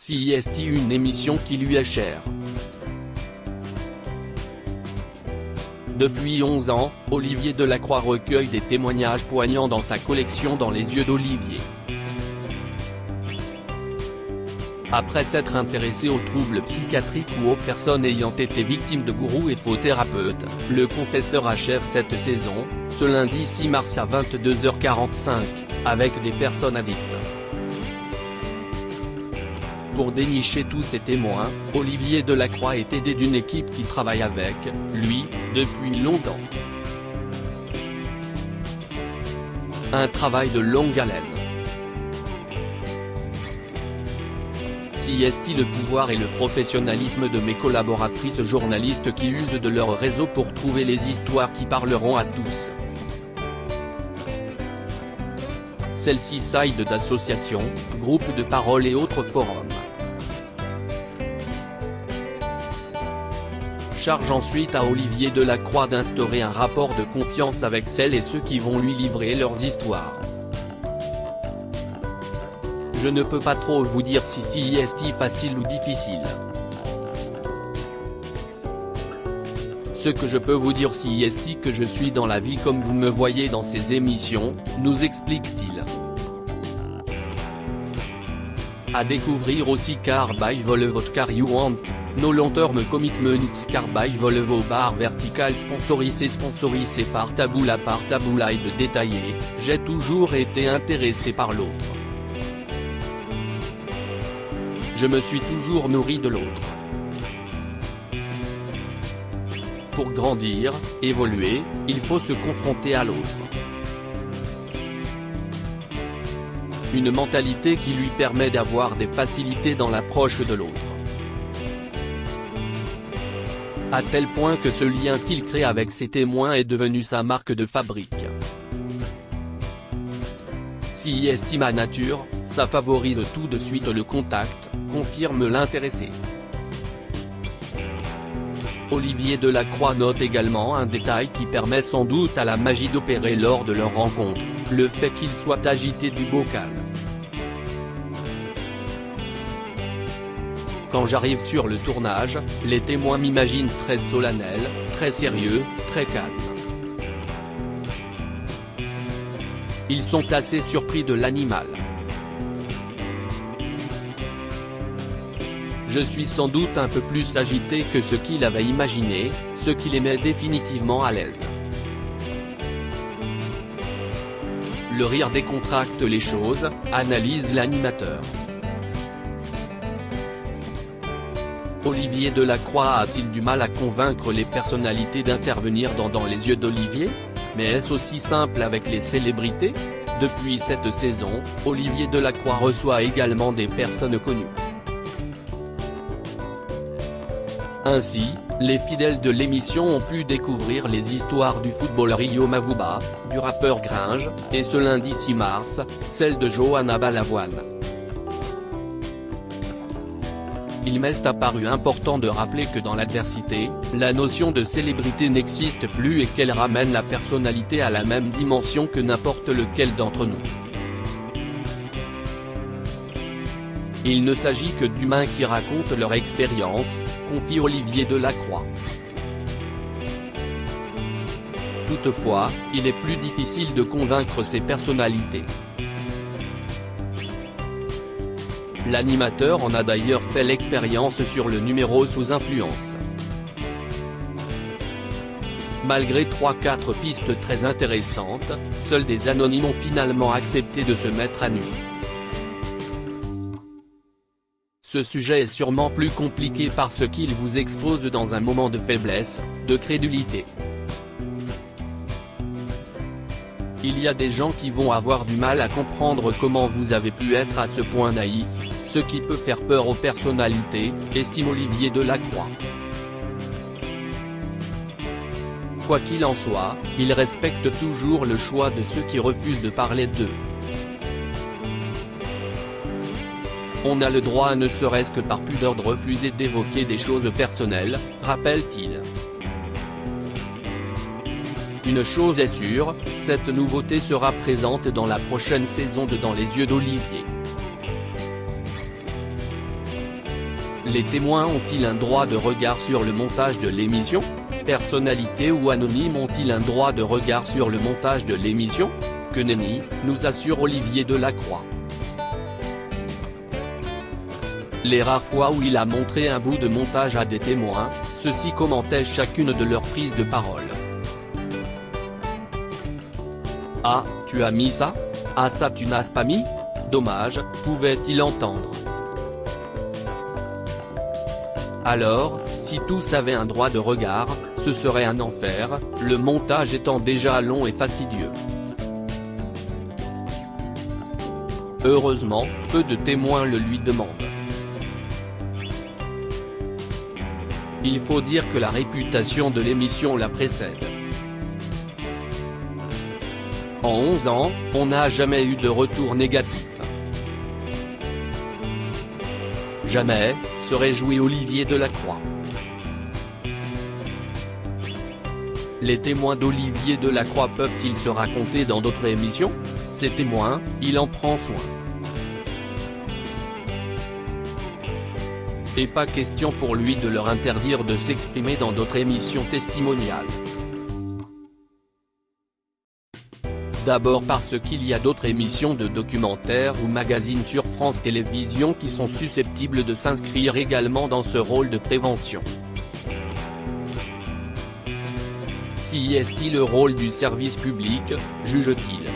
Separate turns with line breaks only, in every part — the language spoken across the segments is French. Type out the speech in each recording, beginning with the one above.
CIST, une émission qui lui est chère. Depuis 11 ans, Olivier Delacroix recueille des témoignages poignants dans sa collection Dans les yeux d'Olivier. Après s'être intéressé aux troubles psychiatriques ou aux personnes ayant été victimes de gourous et faux thérapeutes, le confesseur achève cette saison, ce lundi 6 mars à 22h45, avec des personnes addictes. Pour dénicher tous ces témoins, Olivier Delacroix est aidé d'une équipe qui travaille avec lui depuis longtemps. Un travail de longue haleine. CIST, le pouvoir et le professionnalisme de mes collaboratrices journalistes qui usent de leur réseau pour trouver les histoires qui parleront à tous. Celle-ci side d'associations, groupes de parole et autres forums. Charge ensuite à Olivier Delacroix d'instaurer un rapport de confiance avec celles et ceux qui vont lui livrer leurs histoires. Je ne peux pas trop vous dire si CIST facile ou difficile. Ce que je peux vous dire CIST que je suis dans la vie comme vous me voyez dans ces émissions, nous explique-t-il. À découvrir aussi Carbival Vodka You Want, no long-term commitments Carbival Bar Vertical sponsorisé par Taboula et de détailler, j'ai toujours été intéressé par l'autre. Je me suis toujours nourri de l'autre. Pour grandir, évoluer, il faut se confronter à l'autre. Une mentalité qui lui permet d'avoir des facilités dans l'approche de l'autre. À tel point que ce lien qu'il crée avec ses témoins est devenu sa marque de fabrique. S'il estime à nature, ça favorise tout de suite le contact, confirme l'intéressé. Olivier Delacroix note également un détail qui permet sans doute à la magie d'opérer lors de leur rencontre, le fait qu'il soit agité du bocal. Quand j'arrive sur le tournage, les témoins m'imaginent très solennel, très sérieux, très calme. Ils sont assez surpris de l'animal. Je suis sans doute un peu plus agité que ce qu'il avait imaginé, ce qui les met définitivement à l'aise. Le rire décontracte les choses, analyse l'animateur. Olivier Delacroix a-t-il du mal à convaincre les personnalités d'intervenir dans les yeux d'Olivier? Mais est-ce aussi simple avec les célébrités? Depuis cette saison, Olivier Delacroix reçoit également des personnes connues. Ainsi, les fidèles de l'émission ont pu découvrir les histoires du footballeur Yo Mavuba, du rappeur Gringe, et ce lundi 6 mars, celle de Johanna Balavoine. Il m'est apparu important de rappeler que dans l'adversité, la notion de célébrité n'existe plus et qu'elle ramène la personnalité à la même dimension que n'importe lequel d'entre nous. Il ne s'agit que d'humains qui racontent leur expérience, confie Olivier Delacroix. Toutefois, il est plus difficile de convaincre ces personnalités. L'animateur en a d'ailleurs fait l'expérience sur le numéro Sous influence. Malgré 3-4 pistes très intéressantes, seuls des anonymes ont finalement accepté de se mettre à nu. Ce sujet est sûrement plus compliqué parce qu'il vous expose dans un moment de faiblesse, de crédulité. Il y a des gens qui vont avoir du mal à comprendre comment vous avez pu être à ce point naïf, ce qui peut faire peur aux personnalités, estime Olivier Delacroix. Quoi qu'il en soit, il respecte toujours le choix de ceux qui refusent de parler d'eux. On a le droit à ne serait-ce que par pudeur de refuser d'évoquer des choses personnelles, rappelle-t-il. Une chose est sûre, cette nouveauté sera présente dans la prochaine saison de Dans les yeux d'Olivier. Les témoins ont-ils un droit de regard sur le montage de l'émission? Personnalités ou anonymes ont-ils un droit de regard sur le montage de l'émission? Que nenni, nous assure Olivier Delacroix. Les rares fois où il a montré un bout de montage à des témoins, ceux-ci commentaient chacune de leurs prises de parole. Ah, tu as mis ça? Ah ça tu n'as pas mis? Dommage, pouvait-il entendre. Alors, si tous avaient un droit de regard, ce serait un enfer, le montage étant déjà long et fastidieux. Heureusement, peu de témoins le lui demandent. Il faut dire que la réputation de l'émission la précède. En 11 ans, on n'a jamais eu de retour négatif. Jamais, se réjouit Olivier Delacroix. Les témoins d'Olivier Delacroix peuvent-ils se raconter dans d'autres émissions? Ces témoins, il en prend soin. Et pas question pour lui de leur interdire de s'exprimer dans d'autres émissions testimoniales. D'abord parce qu'il y a d'autres émissions de documentaires ou magazines sur France Télévisions qui sont susceptibles de s'inscrire également dans ce rôle de prévention. Si est-il le rôle du service public, juge-t-il.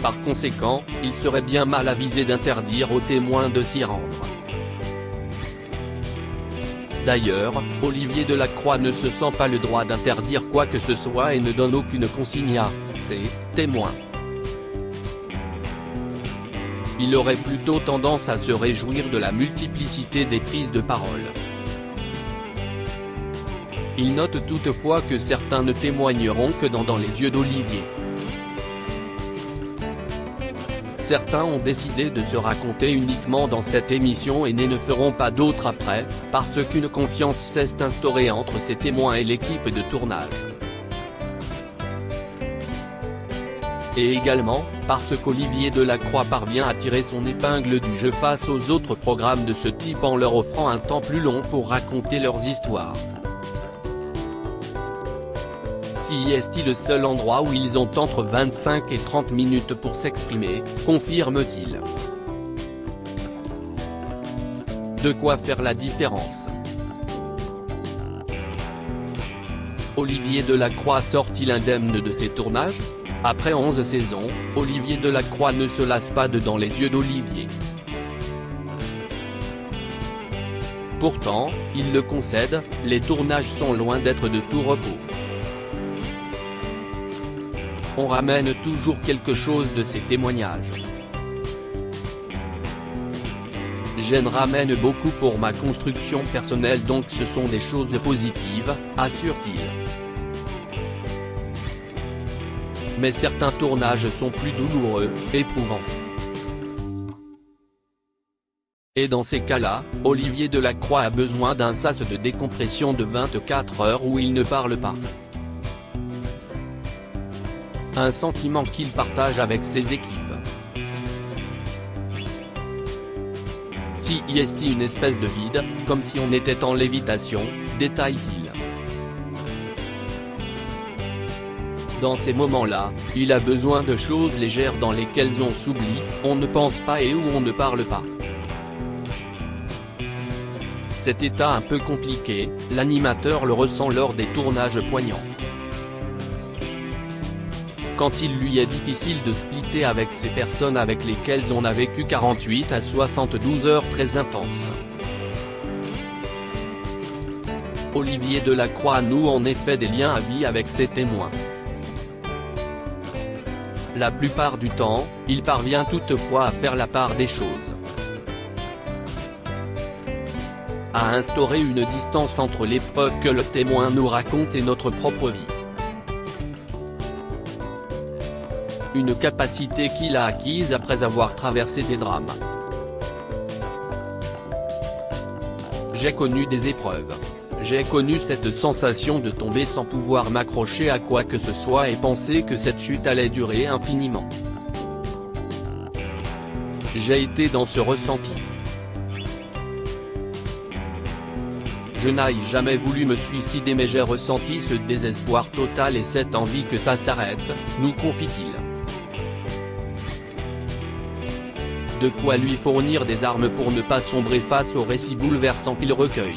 Par conséquent, il serait bien mal avisé d'interdire aux témoins de s'y rendre. D'ailleurs, Olivier Delacroix ne se sent pas le droit d'interdire quoi que ce soit et ne donne aucune consigne à ses témoins. Il aurait plutôt tendance à se réjouir de la multiplicité des prises de parole. Il note toutefois que certains ne témoigneront que dans les yeux d'Olivier. Certains ont décidé de se raconter uniquement dans cette émission et ne feront pas d'autres après, parce qu'une confiance s'est instaurée entre ces témoins et l'équipe de tournage. Et également, parce qu'Olivier Delacroix parvient à tirer son épingle du jeu face aux autres programmes de ce type en leur offrant un temps plus long pour raconter leurs histoires. Si est-il le seul endroit où ils ont entre 25 et 30 minutes pour s'exprimer, confirme-t-il. De quoi faire la différence. Olivier Delacroix sort-il indemne de ses tournages? Après 11 saisons, Olivier Delacroix ne se lasse pas de dans les yeux d'Olivier. Pourtant, il le concède, les tournages sont loin d'être de tout repos. On ramène toujours quelque chose de ces témoignages. J'en ramène beaucoup pour ma construction personnelle donc ce sont des choses positives, assure-t-il. Mais certains tournages sont plus douloureux, éprouvants. Et dans ces cas-là, Olivier Delacroix a besoin d'un sas de décompression de 24 heures où il ne parle pas. Un sentiment qu'il partage avec ses équipes. Si y est une espèce de vide, comme si on était en lévitation, détaille-t-il. Dans ces moments-là, il a besoin de choses légères dans lesquelles on s'oublie, on ne pense pas et où on ne parle pas. Cet état un peu compliqué, l'animateur le ressent lors des tournages poignants. Quand il lui est difficile de splitter avec ces personnes avec lesquelles on a vécu 48 à 72 heures très intenses. Olivier Delacroix noue en effet des liens à vie avec ses témoins. La plupart du temps, il parvient toutefois à faire la part des choses. À instaurer une distance entre l'épreuve que le témoin nous raconte et notre propre vie. Une capacité qu'il a acquise après avoir traversé des drames. J'ai connu des épreuves. J'ai connu cette sensation de tomber sans pouvoir m'accrocher à quoi que ce soit et penser que cette chute allait durer infiniment. J'ai été dans ce ressenti. Je n'ai jamais voulu me suicider mais j'ai ressenti ce désespoir total et cette envie que ça s'arrête, nous confie-t-il. De quoi lui fournir des armes pour ne pas sombrer face aux récits bouleversants qu'il recueille.